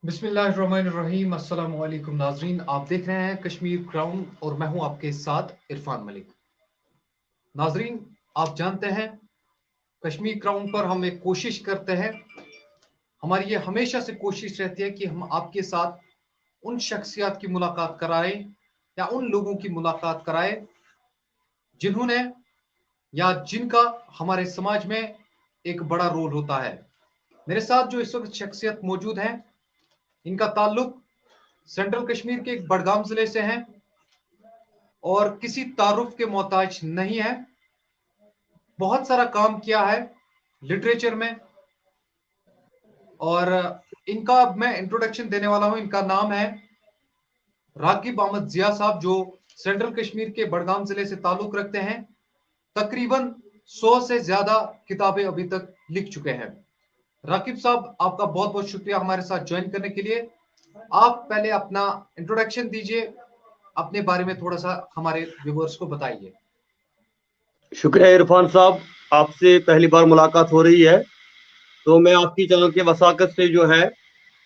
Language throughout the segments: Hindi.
बिस्मिल्लाहिर्रहमानिर्रहीम, अस्सलाम वालेकुम नाजरीन। आप देख रहे हैं कश्मीर क्राउन और मैं हूं आपके साथ इरफान मलिक। नाजरीन, आप जानते हैं कश्मीर क्राउन पर हम एक कोशिश करते हैं, हमारी ये हमेशा से कोशिश रहती है कि हम आपके साथ उन शख्सियत की मुलाकात कराएं या उन लोगों की मुलाकात कराएं जिन्होंने या जिनका हमारे समाज में एक बड़ा रोल होता है। मेरे साथ जो इस वक्त शख्सियत मौजूद हैं, इनका ताल्लुक सेंट्रल कश्मीर के एक बडगाम जिले से है और किसी तारुफ के मोहताज नहीं है। बहुत सारा काम किया है लिटरेचर में और इनका अब मैं इंट्रोडक्शन देने वाला हूं। इनका नाम है रागिब अहमद जिया साहब, जो सेंट्रल कश्मीर के बडगाम जिले से ताल्लुक रखते हैं। तकरीबन 100 से ज्यादा किताबें अभी तक लिख चुके हैं। राकिब साहब, आपका बहुत बहुत शुक्रिया हमारे साथ ज्वाइन करने के लिए। आप पहले अपना इंट्रोडक्शन दीजिए, अपने बारे में थोड़ा सा हमारे व्यूअर्स को बताइए। शुक्रिया इरफान साहब, आपसे पहली बार मुलाकात हो रही है, तो मैं आपकी चैनल के वसाकत से जो है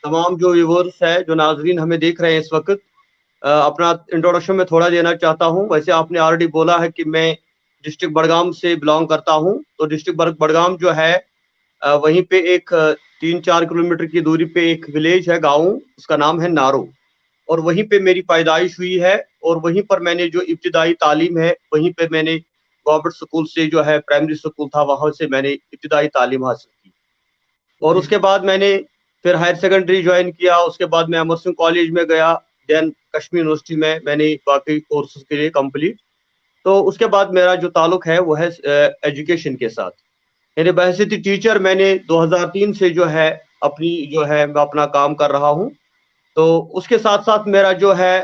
तमाम जो व्यूअर्स है, जो नाजरीन हमें देख रहे हैं इस वक्त, अपना इंट्रोडक्शन में थोड़ा देना चाहता हूं। वैसे आपने ऑलरेडी बोला है कि मैं डिस्ट्रिक्ट बडगाम से बिलोंग करता हूं, तो डिस्ट्रिक्ट बडगाम जो है वहीं पे एक 3-4 किलोमीटर की दूरी पे एक विलेज है, गाँव, उसका नाम है नारो, और वहीं पे मेरी पैदाइश हुई है। और वहीं पर मैंने जो इब्तिदाई तालीम है, वहीं पे मैंने गवर्नमेंट स्कूल से जो है प्राइमरी स्कूल था, वहां से मैंने इब्तिदाई तालीम हासिल की। और उसके बाद मैंने फिर हायर सेकेंडरी ज्वाइन किया। उसके बाद मैं अमर सिंह कॉलेज में गया, देन कश्मीर यूनिवर्सिटी में मैंने बाकी कोर्सेज के लिए कंप्लीट। तो उसके बाद मेरा जो ताल्लुक है वो है एजुकेशन के साथ। यानी बहसीती टीचर मैंने 2003 से जो है मैं अपना काम कर रहा हूँ। तो उसके साथ साथ मेरा जो है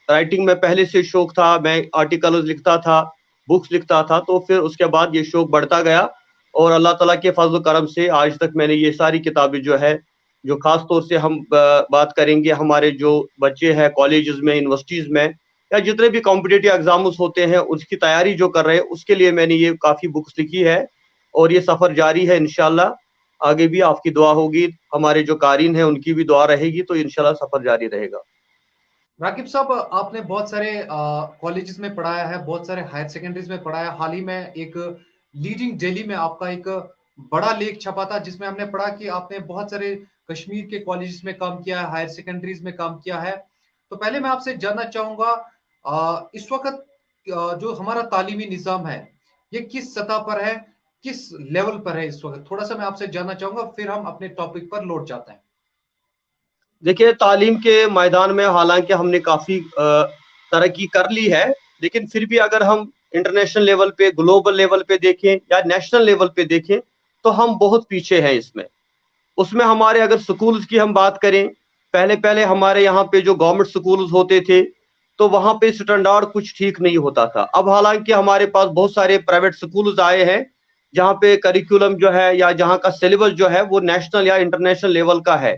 राइटिंग में पहले से शौक था, मैं आर्टिकल्स लिखता था, बुक्स लिखता था। तो फिर उसके बाद ये शौक बढ़ता गया और अल्लाह ताला के फजल करम से आज तक मैंने ये सारी किताबें जो है, जो खास तौर से हम बात करेंगे हमारे जो बच्चे हैं कॉलेजेस में, यूनिवर्सिटीज में, या जितने भी कॉम्पिटिटिव एग्जाम्स होते हैं उसकी तैयारी जो कर रहे हैं, उसके लिए मैंने ये काफ़ी बुक्स लिखी है और ये सफ़र जारी है। इंशाल्लाह आगे भी आपकी दुआ होगी, हमारे जो कारीन हैं उनकी भी दुआ रहेगी, तो इंशाल्लाह सफ़र जारी रहेगा। राकिब साहब, आपने बहुत सारे कॉलेजेस में पढ़ाया है, बहुत सारे हायर सेकेंडरीज में पढ़ाया। हाल ही में एक लीडिंग डेली में आपका एक बड़ा लेख छपा था, जिसमें हमने पढ़ा कि आपने बहुत सारे कश्मीर के कॉलेजेस में काम किया है, हायर सेकेंडरीज में काम किया है। तो पहले मैं आपसे जानना चाहूंगा, इस वक्त जो हमारा तालीमी निज़ाम है, ये किस सतह पर है, किस लेवल पर है इस वक्त? थोड़ा सा मैं आपसे जानना चाहूंगा, फिर हम अपने टॉपिक पर लौट जाते हैं। देखिए, तालीम के मैदान में हालांकि हमने काफ़ी तरक्की कर ली है, लेकिन फिर भी अगर हम इंटरनेशनल लेवल पे, ग्लोबल लेवल पे देखें या नेशनल लेवल पे देखें, तो हम बहुत पीछे हैं इसमें। उसमें हमारे अगर स्कूल्स की हम बात करें, पहले पहले हमारे यहाँ पे जो गवर्नमेंट स्कूल्स होते थे, तो वहाँ पे स्टैंडर्ड कुछ ठीक नहीं होता था। अब हालांकि हमारे पास बहुत सारे प्राइवेट स्कूल्स आए हैं, जहाँ पे करिकुलम जो है या जहाँ का सिलेबस जो है वो नेशनल या इंटरनेशनल लेवल का है।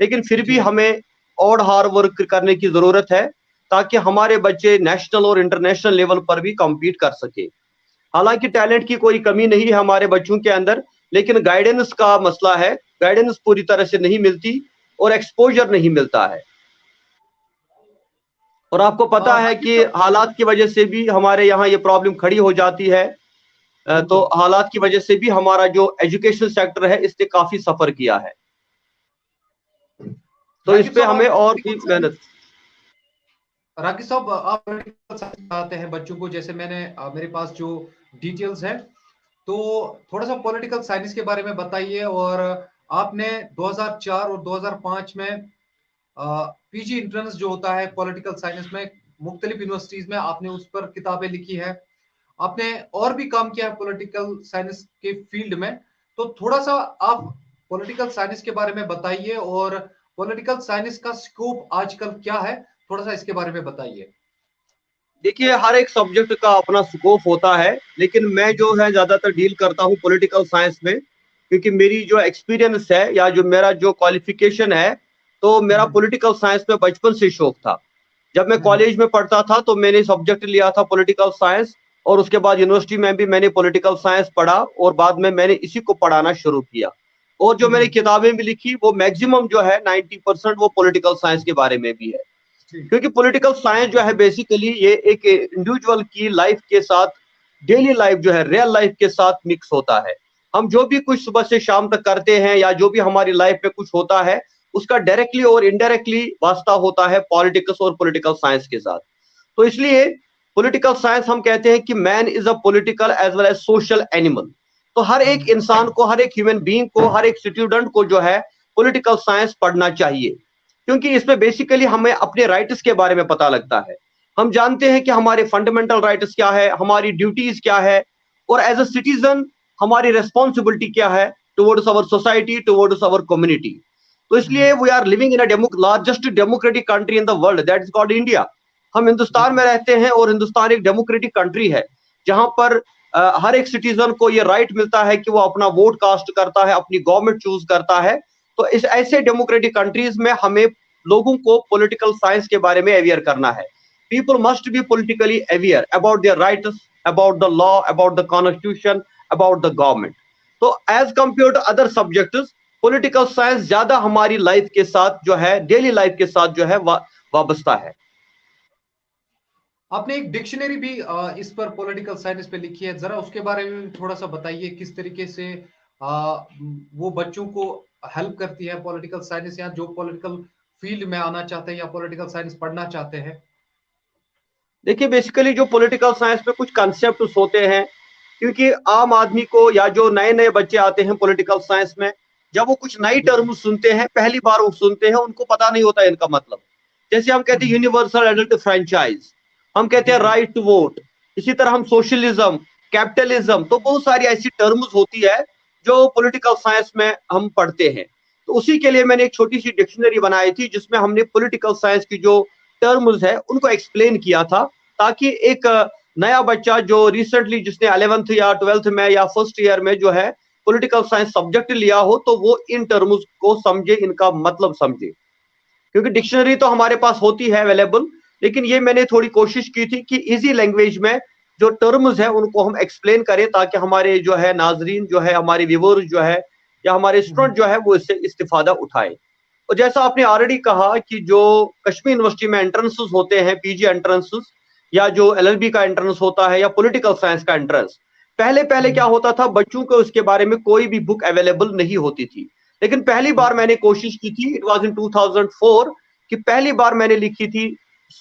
लेकिन फिर भी हमें और हार्ड वर्क करने की जरूरत है, ताकि हमारे बच्चे नेशनल और इंटरनेशनल लेवल पर भी कम्पीट कर सके। हालांकि टैलेंट की कोई कमी नहीं है हमारे बच्चों के अंदर, लेकिन गाइडेंस का मसला है, गाइडेंस पूरी तरह से नहीं मिलती और एक्सपोजर नहीं मिलता है। और आपको पता है कि हालात की वजह से भी हमारे यहाँ ये प्रॉब्लम खड़ी हो जाती है। तो हालात की वजह से भी हमारा जो एजुकेशन सेक्टर है, इसने काफी सफर किया है, तो इस पे हमें और भी मेहनत। राकिब साहब, आप पढ़ाते हैं बच्चों को, जैसे मैंने मेरे पास जो डिटेल्स है, तो थोड़ा सा पॉलिटिकल साइंस के बारे में बताइए। और आपने 2004 और 2005 में पीजी एंट्रेंस जो होता है पॉलिटिकल साइंस में, मुख्तलिफ यूनिवर्सिटीज में आपने उस पर किताबें लिखी है। आपने और भी काम किया है पॉलिटिकल साइंस के फील्ड में, तो थोड़ा सा आप पॉलिटिकल साइंस के बारे में बताइए और पॉलिटिकल साइंस का स्कोप आजकल क्या है, थोड़ा सा इसके बारे में बताइए। देखिए, हर एक सब्जेक्ट का अपना स्कोप होता है, लेकिन मैं जो है ज्यादातर डील करता हूँ पॉलिटिकल साइंस में, क्योंकि मेरी जो एक्सपीरियंस है या जो मेरा जो क्वालिफिकेशन है, तो मेरा पॉलिटिकल साइंस में बचपन से शौक था। जब मैं कॉलेज में पढ़ता था तो मैंने सब्जेक्ट लिया था पॉलिटिकल साइंस, और उसके बाद यूनिवर्सिटी में भी मैंने पॉलिटिकल साइंस पढ़ा और बाद में मैंने इसी को पढ़ाना शुरू किया। और जो मैंने किताबें भी लिखी वो मैक्सिमम जो है 90% वो पॉलिटिकल साइंस के बारे में भी है, क्योंकि पॉलिटिकल साइंस जो है बेसिकली ये एक इंडिविजुअल की लाइफ के साथ, डेली लाइफ जो है रियल लाइफ के साथ मिक्स होता है। हम जो भी कुछ सुबह से शाम तक करते हैं या जो भी हमारी लाइफ में कुछ होता है उसका डायरेक्टली और इनडायरेक्टली वास्ता होता है पॉलिटिक्स और पॉलिटिकल साइंस के साथ। तो इसलिए पॉलिटिकल साइंस हम कहते हैं कि man is a political as well as social animal. तो हर एक इंसान को, हर एक ह्यूमन बीइंग को, हर एक स्टूडेंट को जो है पॉलिटिकल साइंस पढ़ना चाहिए, क्योंकि इसमें बेसिकली हमें अपने राइट्स के बारे में पता लगता है। हम जानते हैं कि हमारे फंडामेंटल राइट्स क्या है, हमारी ड्यूटीज क्या है, और एज अ सिटीजन हमारी रेस्पॉन्सिबिलिटी क्या है towards our society, towards our community. तो इसलिए we are living in a largest democratic country in the world, that is called India. हम हिंदुस्तान में रहते हैं और हिंदुस्तान एक डेमोक्रेटिक कंट्री है जहां पर हर एक सिटीजन को ये राइट मिलता है कि वो अपना वोट कास्ट करता है, अपनी गवर्नमेंट चूज करता है। तो इस ऐसे डेमोक्रेटिक कंट्रीज में हमें लोगों को पॉलिटिकल साइंस के बारे में अवेयर करना है। People must be politically aware about their rights, about the law, about the constitution, about the government. तो as compared to other subjects political science ज्यादा हमारी लाइफ के साथ जो है, डेली लाइफ के साथ जो है वाबस्ता है। आपने एक डिक्शनरी भी इस पर पॉलिटिकल साइंस पे लिखी है, जरा उसके बारे में थोड़ा सा बताइए किस तरीके से वो बच्चों को हेल्प करती है पॉलिटिकल साइंस, या जो पॉलिटिकल फील्ड में आना चाहते हैं या पॉलिटिकल साइंस पढ़ना चाहते हैं। देखिए बेसिकली जो पॉलिटिकल साइंस में कुछ कॉन्सेप्ट्स होते हैं, क्योंकि आम आदमी को या जो नए नए बच्चे आते हैं पॉलिटिकल साइंस में, जब वो कुछ नई टर्म सुनते हैं, पहली बार वो सुनते हैं, उनको पता नहीं होता है इनका मतलब। जैसे हम कहते हैं यूनिवर्सल एडल्ट फ्रेंचाइज, हम कहते हैं राइट टू वोट, इसी तरह हम सोशलिज्म, कैपिटलिज्म, तो बहुत सारी ऐसी टर्म्स होती है जो पॉलिटिकल साइंस में हम पढ़ते हैं। तो उसी के लिए मैंने एक छोटी सी डिक्शनरी बनाई थी जिसमें हमने पॉलिटिकल साइंस की जो टर्म्स है उनको एक्सप्लेन किया था, ताकि एक नया बच्चा जो रिसेंटली जिसने 11th या 12th में या फर्स्ट ईयर में जो है पॉलिटिकल साइंस सब्जेक्ट लिया हो तो वो इन टर्म्स को समझे, इनका मतलब समझे। क्योंकि डिक्शनरी तो हमारे पास होती है अवेलेबल, लेकिन ये मैंने थोड़ी कोशिश की थी कि इजी लैंग्वेज में जो टर्म्स है उनको हम एक्सप्लेन करें, ताकि हमारे जो है नाजरीन जो है, हमारे व्यूअर्स जो है या हमारे स्टूडेंट जो है वो इससे इस्तिफादा उठाए। और जैसा आपने ऑलरेडी कहा कि जो कश्मीर यूनिवर्सिटी में एंट्रेंसेस होते हैं, पीजी एंट्रेंसेस या जो एलएलबी का एंट्रेंस होता है या पॉलिटिकल साइंस का एंट्रेंस, पहले पहले क्या होता था, बच्चों को उसके बारे में कोई भी बुक अवेलेबल नहीं होती थी। लेकिन पहली बार मैंने कोशिश की थी, इट वाज इन 2004, कि पहली बार मैंने लिखी थी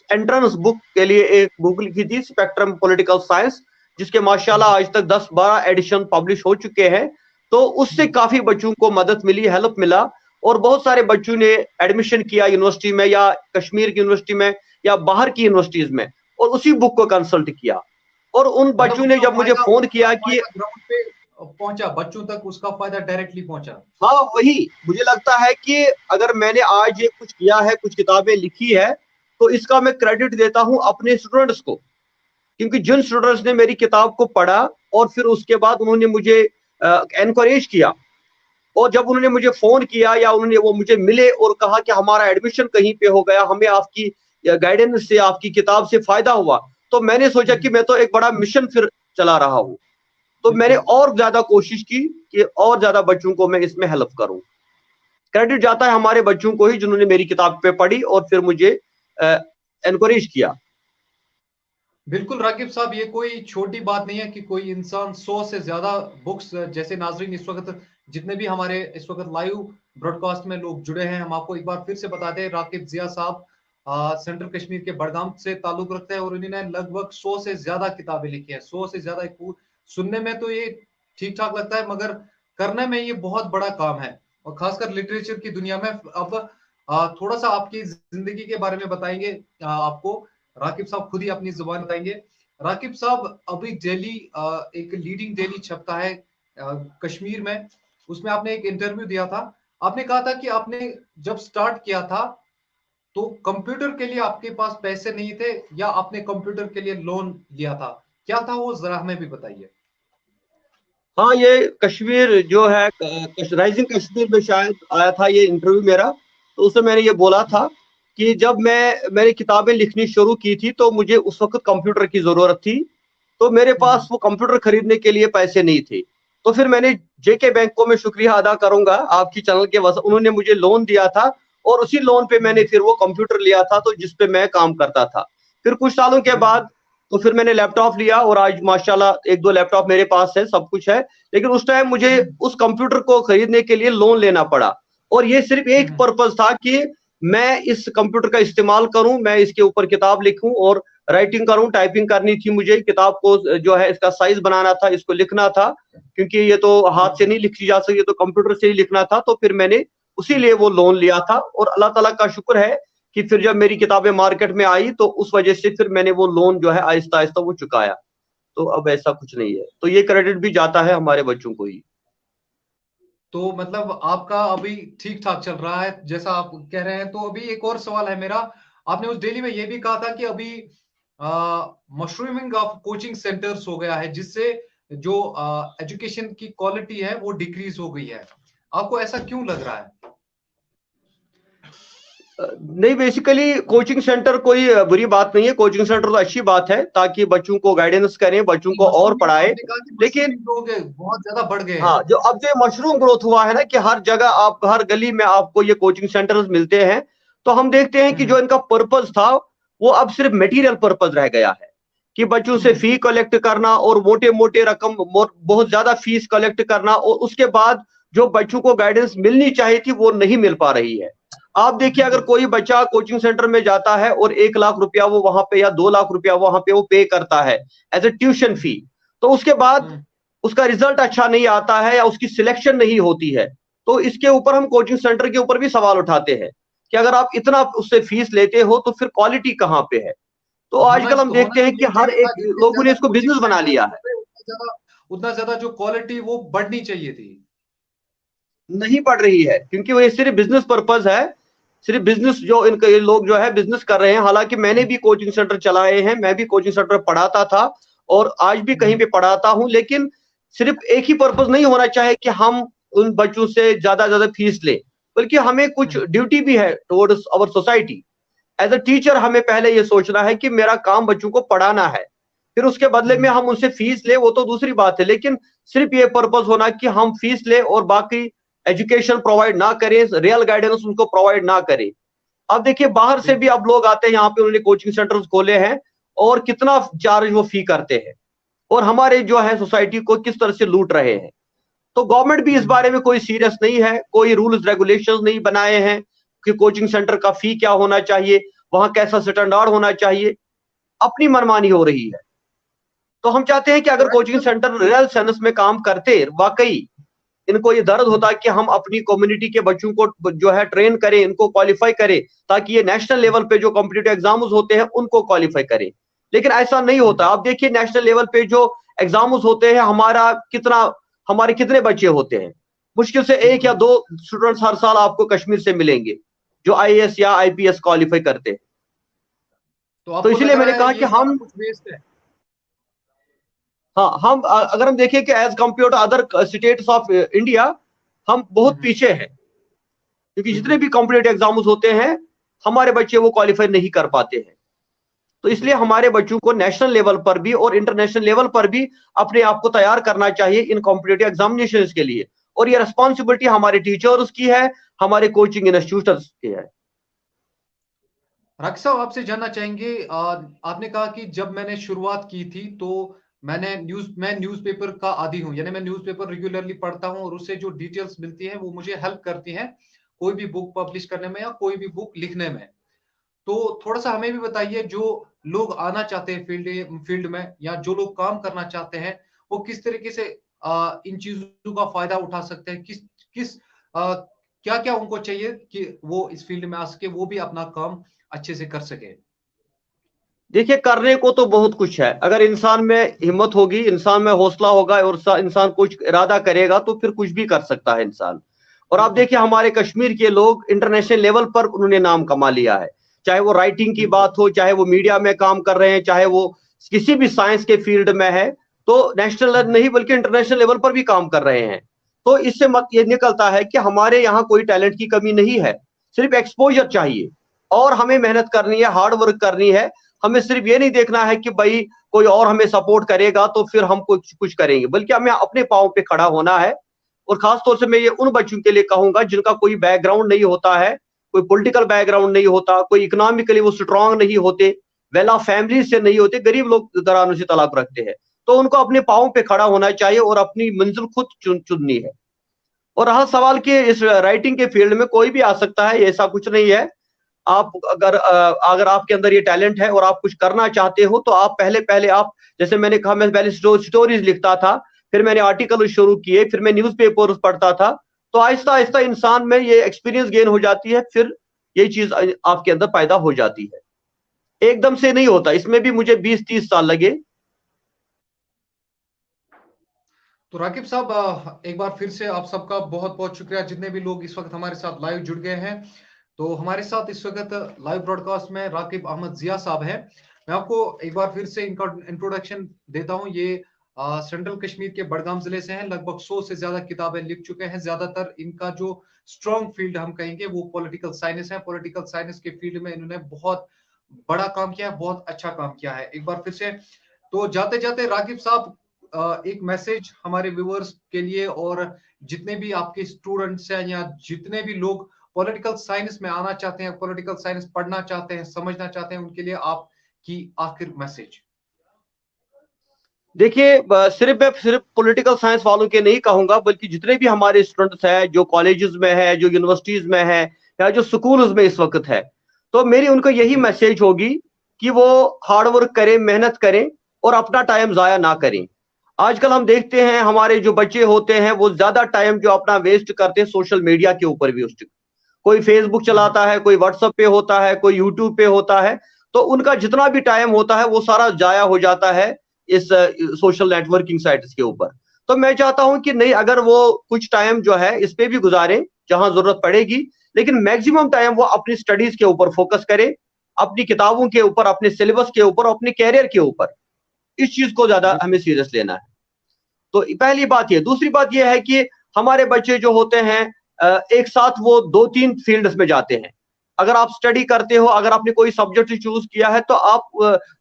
एंट्रेंस बुक के लिए एक बुक लिखी थी, स्पेक्ट्रम पॉलिटिकल साइंस, जिसके माशाल्लाह आज तक 10-12 एडिशन पब्लिश हो चुके हैं। तो उससे काफी बच्चों को मदद मिली, हेल्प मिला, और बहुत सारे बच्चों ने एडमिशन किया यूनिवर्सिटी में या कश्मीर की यूनिवर्सिटी में या बाहर की यूनिवर्सिटीज में, और उसी बुक को कंसल्ट किया। और उन बच्चों ने जब मुझे फोन किया कि ग्राउंड पे पहुंचा, बच्चों तक उसका फायदा डायरेक्टली पहुंचा। हाँ, वही मुझे लगता है कि अगर मैंने आज ये कुछ किया है, कुछ किताबें लिखी है, तो इसका मैं क्रेडिट देता हूं अपने स्टूडेंट्स को, क्योंकि जिन स्टूडेंट्स ने मेरी किताब को पढ़ा और फिर उसके बाद उन्होंने मुझे एनकरेज किया, और जब उन्होंने मुझे फोन किया या उन्होंने वो मुझे मिले और कहा कि हमारा एडमिशन कहीं पे हो गया, हमें आपकी गाइडेंस से, आपकी किताब से फायदा हुआ, तो मैंने सोचा कि मैं तो एक बड़ा मिशन फिर चला रहा हूँ। तो मैंने और ज्यादा कोशिश की कि और ज्यादा बच्चों को मैं इसमें हेल्प करूं। क्रेडिट जाता है हमारे बच्चों को ही जिन्होंने मेरी किताब पे पढ़ी और फिर मुझे एनकरेज किया। बिल्कुल राकिब साहब, ये कोई छोटी बात नहीं है कि कोई इंसान 100 से ज्यादा बुक्स, जैसे नाजरीन इस वक्त जितने भी हमारे इस वक्त लाइव ब्रॉडकास्ट में लोग जुड़े हैं, हम आपको एक बार फिर से बता दें, राकिब जिया साहब सेंट्रल कश्मीर के बड़गाम से ताल्लुक रखते हैं और इन्होंने लगभग 100 से ज्यादा किताबें लिखी है। 100 से ज्यादा, सुनने में तो ये ठीक ठाक लगता है, मगर करने में ये बहुत बड़ा काम है, और खासकर लिटरेचर की दुनिया में। अब थोड़ा सा आपकी जिंदगी के बारे में बताएंगे आपको राकिब साहब खुद ही अपनी जुबान बताएंगे। राकिब साहब, अभी डेली एक लीडिंग डेली छपता है कश्मीर में, उसमें आपने एक इंटरव्यू दिया था। आपने कहा था कि आपने जब स्टार्ट किया था तो कंप्यूटर के लिए आपके पास पैसे नहीं थे, या आपने कंप्यूटर के लिए लोन लिया था, क्या था वो, जरा हमें भी बताइए। हाँ, ये कश्मीर जो है राइजिंग कश्मीर में शायद आया था ये इंटरव्यू मेरा, तो उसमें मैंने ये बोला था कि जब मैंने किताबें लिखनी शुरू की थी तो मुझे उस वक्त कंप्यूटर की जरूरत थी, तो मेरे पास वो कंप्यूटर खरीदने के लिए पैसे नहीं थे। तो फिर मैंने जेके बैंक को मैं शुक्रिया अदा करूंगा आपकी चैनल के वजह, उन्होंने मुझे लोन दिया था और उसी लोन पे मैंने फिर वो कंप्यूटर लिया था, तो जिस पे मैं काम करता था। फिर कुछ सालों के बाद तो फिर मैंने लैपटॉप लिया और आज माशाल्लाह 1-2 लैपटॉप मेरे पास है, सब कुछ है। लेकिन उस टाइम मुझे उस कंप्यूटर को खरीदने के लिए लोन लेना पड़ा, और ये सिर्फ एक पर्पस था कि मैं इस कंप्यूटर का इस्तेमाल करूं, मैं इसके ऊपर किताब लिखूं और राइटिंग करूं, टाइपिंग करनी थी मुझे, किताब को जो है इसका साइज बनाना था, इसको लिखना था, क्योंकि ये तो हाथ से नहीं लिखी जा सकती, तो कंप्यूटर से ही लिखना था। तो फिर मैंने उसी लिए वो लोन लिया था, और अल्लाह ताला का शुक्र है कि फिर जब मेरी किताबें मार्केट में आई तो उस वजह से फिर मैंने वो लोन जो है आहिस्ता आहिस्ता वो चुकाया। तो अब ऐसा कुछ नहीं है, तो ये क्रेडिट भी जाता है हमारे बच्चों को ही। तो मतलब आपका अभी ठीक ठाक चल रहा है जैसा आप कह रहे हैं। तो अभी एक और सवाल है मेरा। आपने उस डेली में ये भी कहा था कि अभी मशरूमिंग ऑफ कोचिंग सेंटर्स हो गया है, जिससे जो एजुकेशन की क्वालिटी है वो डिक्रीज हो गई है। आपको ऐसा क्यों लग रहा है? नहीं, बेसिकली कोचिंग सेंटर कोई बुरी बात नहीं है, कोचिंग सेंटर तो अच्छी बात है, ताकि बच्चों को गाइडेंस करें, बच्चों को और मशरूमिंग, पढ़ाए। आपने कहा कि लेकिन मशरूमिंग लोग बहुत ज्यादा बढ़ गए हैं। हाँ, जो अब जो मशरूम ग्रोथ हुआ है ना, कि हर जगह आप हर गली में आपको ये कोचिंग सेंटर्स मिलते हैं, तो हम देखते हैं कि जो इनका पर्पस था वो अब सिर्फ मटेरियल पर्पस रह गया है, कि बच्चों से फी कलेक्ट करना और मोटे मोटे रकम, बहुत ज्यादा फीस कलेक्ट करना, और उसके बाद जो बच्चों को गाइडेंस मिलनी चाहिए थी वो नहीं मिल पा रही है। आप देखिए, अगर कोई बच्चा कोचिंग सेंटर में जाता है और 1 लाख रुपया वो वहां पे या 2 लाख रुपया वहां पे वो पे करता है एज ए ट्यूशन फी, तो उसके बाद उसका रिजल्ट अच्छा नहीं आता है या उसकी सिलेक्शन नहीं होती है, तो इसके ऊपर हम कोचिंग सेंटर के ऊपर भी सवाल उठाते हैं कि अगर आप इतना उससे फीस लेते हो तो फिर क्वालिटी कहाँ पे है। तो आजकल हम होना देखते हैं तो कि ये हर चाहिए था, एक जितने लोगों ने ज्यादा इसको कोचिंग बिजनेस बना सेंटर लिया है। होते उतना ज्यादा जो क्वालिटी वो बढ़नी चाहिए थी। नहीं बढ़ रही है, क्योंकि वो ये सिर्फ बिजनेस पर्पज है, सिर्फ बिजनेस, जो इनके ये लोग जो है बिजनेस कर रहे हैं। हालांकि मैंने भी कोचिंग सेंटर चलाए हैं, मैं भी कोचिंग सेंटर पढ़ाता था और आज भी कहीं पे पढ़ाता हूं, लेकिन सिर्फ एक ही पर्पज नहीं होना चाहिए कि हम उन बच्चों से ज्यादा फीस लें, बल्कि हमें कुछ ड्यूटी भी है towards our society. As a teacher हमें पहले ये सोचना है कि मेरा काम बच्चों को पढ़ाना है, फिर उसके बदले में हम उनसे फीस ले वो तो दूसरी बात है, लेकिन सिर्फ ये पर्पज होना कि हम फीस ले और बाकी एजुकेशन प्रोवाइड ना करें, रियल गाइडेंस उनको प्रोवाइड ना करें। अब देखिए, बाहर से भी अब लोग आते हैं यहाँ पे, उन्होंने कोचिंग सेंटर्स खोले हैं और कितना चार्ज वो फी करते हैं, और हमारे जो है सोसाइटी को किस तरह से लूट रहे हैं। तो गवर्नमेंट भी इस बारे में कोई सीरियस नहीं है, कोई रूल्स रेगुलेशंस नहीं बनाए हैं कि कोचिंग सेंटर का फी क्या होना चाहिए, वहां कैसा स्टैंडर्ड होना चाहिए, अपनी मनमानी हो रही है। तो हम चाहते हैं कि अगर कोचिंग सेंटर रियल सेंस में काम करते, वाकई इनको ये दर्द होता कि हम अपनी कम्युनिटी के बच्चों को जो है ट्रेन करें, इनको क्वालिफाई करें, ताकि ये नेशनल लेवल पे जो कॉम्पिटिटिव एग्जाम्स होते हैं उनको क्वालिफाई करें। लेकिन ऐसा नहीं होता। आप देखिए, नेशनल लेवल पे जो एग्जाम्स होते हैं, हमारे कितने बच्चे होते हैं, मुश्किल से 1 या 2 स्टूडेंट्स हर साल आपको कश्मीर से मिलेंगे जो आईएएस या आईपीएस क्वालिफाई करते हैं। तो तो आपको लग इसलिए रहा मैंने है कहा कि ये सारा हम, कुछ वेस्ट है? हाँ, हम अगर हम देखें कि as compare to other states of India, हम बहुत पीछे हैं, क्योंकि जितने भी कॉम्पिटेटिव एग्जाम्स होते हैं हमारे बच्चे वो क्वालिफाई नहीं कर पाते हैं। तो इसलिए हमारे बच्चों को नेशनल लेवल पर भी और इंटरनेशनल लेवल पर भी अपने आप को तैयार करना चाहिए इन कॉम्पिटेटिव एग्जामिनेशन के लिए, और ये रिस्पॉन्सिबिलिटी हमारे टीचर्स की है, हमारे कोचिंग इंस्टीट्यूट्स की है। राकेश साहब, आपसे जानना चाहेंगे, आपने कहा कि जब मैंने शुरुआत की थी तो मैं न्यूज़पेपर का आदी हूँ, यानी मैं न्यूज़पेपर रेगुलरली पढ़ता हूँ और उससे जो डिटेल्स मिलती है वो मुझे हेल्प करती हैं कोई भी बुक पब्लिश करने में या कोई भी बुक लिखने में। तो थोड़ा सा हमें भी बताइए, जो लोग आना चाहते हैं फील्ड में, या जो लोग काम करना चाहते हैं, वो किस तरीके से इन चीजों का फायदा उठा सकते हैं, किस किस क्या क्या उनको चाहिए कि वो इस फील्ड में आ सके, वो भी अपना काम अच्छे से कर सके। देखिए, करने को तो बहुत कुछ है, अगर इंसान में हिम्मत होगी, इंसान में हौसला होगा और इंसान कुछ इरादा करेगा तो फिर कुछ भी कर सकता है इंसान। और आप बिल्कुल देखिए, हमारे कश्मीर के लोग इंटरनेशनल लेवल पर उन्होंने नाम कमा लिया है, चाहे वो राइटिंग की बात हो, चाहे वो मीडिया में काम कर रहे हैं, चाहे वो किसी भी साइंस के फील्ड में है, तो नेशनल नहीं बल्कि इंटरनेशनल लेवल पर भी काम कर रहे हैं। तो इससे मत ये निकलता है कि हमारे यहाँ कोई टैलेंट की कमी नहीं है, सिर्फ एक्सपोजर चाहिए और हमें मेहनत करनी है, हार्ड वर्क करनी है। हमें सिर्फ ये नहीं देखना है कि भाई कोई और हमें सपोर्ट करेगा तो फिर हम कुछ करेंगे, बल्कि हमें अपने पाँव पे खड़ा होना है। और खासतौर से मैं ये उन बच्चों के लिए कहूंगा जिनका कोई बैकग्राउंड नहीं होता है, कोई पॉलिटिकल बैकग्राउंड नहीं होता, कोई इकोनॉमिकली वो स्ट्रांग नहीं होते, वेल ऑफ फैमिली से नहीं होते, गरीब लोग घरानों से ताल्लुक रखते हैं, तो उनको अपने पाँव पे खड़ा होना चाहिए और अपनी मंजिल खुद चुननी है। और रहा सवाल कि इस राइटिंग के फील्ड में कोई भी आ सकता है, ऐसा कुछ नहीं है। आप अगर आपके अंदर ये टैलेंट है और आप कुछ करना चाहते हो तो आप पहले आप, जैसे मैंने कहा, मैं पहले स्टोरीज लिखता था, फिर मैंने आर्टिकल शुरू किए, फिर मैं न्यूज़पेपर्स पढ़ता था, तो आहिस्ता आहिस्ता इंसान में ये एक्सपीरियंस गेन हो जाती है, फिर ये चीज आपके अंदर पैदा हो जाती है। एकदम से नहीं होता, इसमें भी मुझे 20-30 साल लगे। तो राकिब साहब, एक बार फिर से आप सबका बहुत बहुत शुक्रिया, जितने भी लोग इस वक्त हमारे साथ लाइव जुड़ गए हैं। तो हमारे साथ इस वक्त लाइव ब्रॉडकास्ट में राकिब अहमद जिया साहब हैं। मैं आपको एक बार फिर से इनका इंट्रोडक्शन देता हूं। ये सेंट्रल कश्मीर के बडगाम जिले से हैं, लगभग 100 से ज्यादा किताबें लिख चुके हैं। ज्यादातर इनका जो स्ट्रॉन्ग फील्ड हम कहेंगे वो पॉलिटिकल साइंस है। पॉलिटिकल साइंस के फील्ड में इन्होंने बहुत बड़ा काम किया है, बहुत अच्छा काम किया है। एक बार फिर से तो जाते जाते राकिब साहब, एक मैसेज हमारे व्यूअर्स के लिए और जितने भी आपके स्टूडेंट्स हैं या जितने भी लोग पॉलिटिकल साइंस में आना चाहते हैं, पॉलिटिकल साइंस पढ़ना चाहते हैं, समझना चाहते हैं, उनके लिए आपकी आखिर मैसेज। देखिए, सिर्फ पॉलिटिकल साइंस वालों के नहीं कहूंगा, बल्कि जितने भी हमारे स्टूडेंट्स हैं जो कॉलेजेस में है, जो यूनिवर्सिटीज में है, या जो स्कूल्स में इस वक्त है, तो मेरी उनको यही मैसेज होगी कि वो हार्डवर्क करें, मेहनत करें और अपना टाइम जाया ना करें। आजकल हम देखते हैं हमारे जो बच्चे होते हैं वो ज्यादा टाइम जो अपना वेस्ट करते हैं सोशल मीडिया के ऊपर वेस्ट। कोई फेसबुक चलाता है, कोई व्हाट्सएप पे होता है, कोई यूट्यूब पे होता है, तो उनका जितना भी टाइम होता है वो सारा जाया हो जाता है इस सोशल नेटवर्किंग साइट्स के ऊपर। तो मैं चाहता हूं कि नहीं, अगर वो कुछ टाइम जो है इस पे भी गुजारें जहां जरूरत पड़ेगी, लेकिन मैक्सिमम टाइम वो अपनी स्टडीज के ऊपर फोकस करें, अपनी किताबों के ऊपर, अपने सिलेबस के ऊपर, अपने कैरियर के ऊपर। इस चीज को ज्यादा हमें सीरियस लेना है। तो पहली बात ये। दूसरी बात ये है कि हमारे बच्चे जो होते हैं एक साथ वो 2-3 फील्ड्स में जाते हैं। अगर आप स्टडी करते हो, अगर आपने कोई सब्जेक्ट चूज किया है, तो आप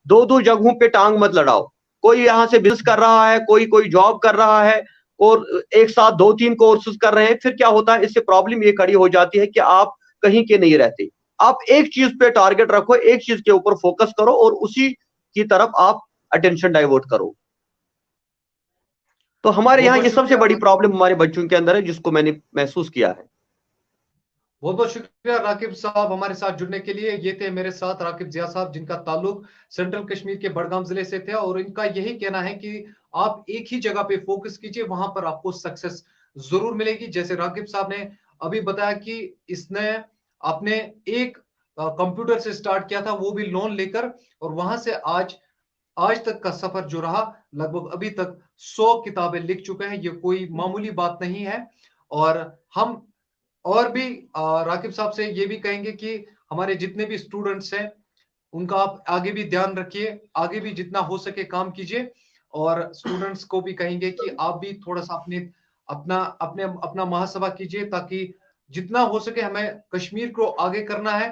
दो दो जगहों पे टांग मत लड़ाओ। कोई यहाँ से बिजनेस कर रहा है, कोई जॉब कर रहा है, और एक साथ 2-3 कोर्सेज कर रहे हैं, फिर क्या होता है, इससे प्रॉब्लम ये खड़ी हो जाती है कि आप कहीं के नहीं रहते। आप एक चीज पे टारगेट रखो, एक चीज के ऊपर फोकस करो और उसी की तरफ आप अटेंशन डाइवर्ट करो। तो हमारे बहुत यहाँ बहुत ये सबसे शुक्रिया, बड़ी प्रॉब्लम हमारे बच्चों के अंदर है, जिसको मैंने महसूस किया है। बहुत बहुत शुक्रिया राकिब साहब हमारे साथ जुड़ने के लिए। ये थे मेरे साथ राकिब जिया साहब, जिनका ताल्लुक सेंट्रल कश्मीर के बडगाम जिले से थे, और इनका यही कहना है कि आप एक ही जगह पे फोकस कीजिए, वहां पर आपको सक्सेस जरूर मिलेगी। जैसे राकिब साहब ने अभी बताया कि इसने अपने एक कंप्यूटर से स्टार्ट किया था, वो भी लोन लेकर, और वहां से आज आज तक का सफर जो रहा, लगभग अभी तक 100 किताबें लिख चुके हैं। ये कोई मामूली बात नहीं है। और हम और भी राकिब साहब से ये भी कहेंगे कि हमारे जितने भी स्टूडेंट्स हैं उनका आप आगे भी ध्यान रखिए, आगे भी जितना हो सके काम कीजिए। और स्टूडेंट्स को भी कहेंगे कि आप भी थोड़ा सा अपना महासभा कीजिए, ताकि जितना हो सके हमें कश्मीर को आगे करना है,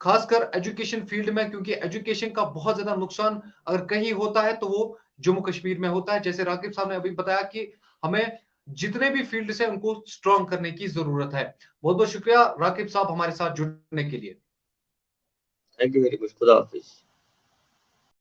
खासकर एजुकेशन फील्ड में, क्योंकि एजुकेशन का बहुत ज्यादा नुकसान अगर कहीं होता है तो वो जम्मू कश्मीर में होता है। जैसे राकिब साहब ने अभी बताया कि हमें जितने भी फील्ड से उनको स्ट्रॉन्ग करने की जरूरत है। बहुत बहुत शुक्रिया राकिब साहब हमारे साथ जुड़ने के लिए। Thank you very much. खुदा हाफिज।